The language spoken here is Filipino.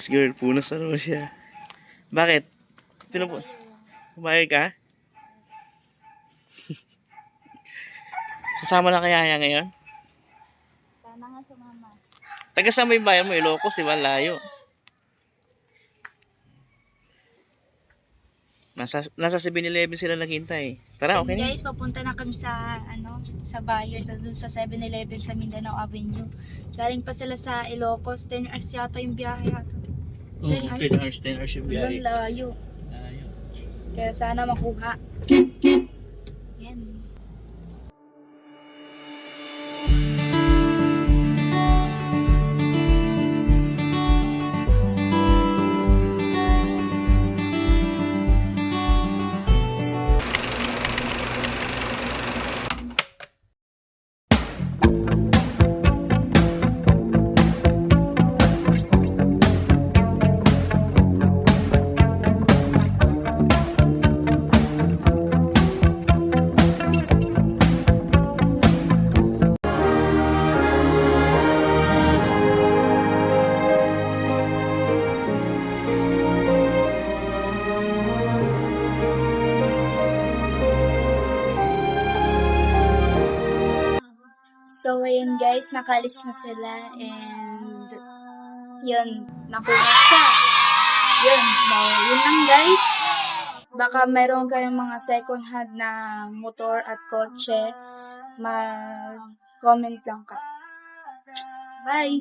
Punas girl, punas na naman siya. Bakit? Pumayag ka? Sasama na kaya niya ngayon? Sana nga sumama. Taga saan ba yung bayan mo? Ilocos, diba? Layo. Nasa 7-Eleven sila naghintay. Tara, okay na. Guys, papunta na kami sa sa buyers dun sa 7-Eleven sa Mindanao Avenue. Galing pa sila sa Ilocos, 10 hours yata yung biyahe yata. 10 hours. 10 hours yung Hanggang biyahe. layo. Layo. Kaya sana makuha. Yan. So, ayun guys, nakalis na sila and yun, nakuha siya. Yun, so yun lang guys. Baka meron kayong mga second hand na motor at kotse, mag-comment lang ka. Bye!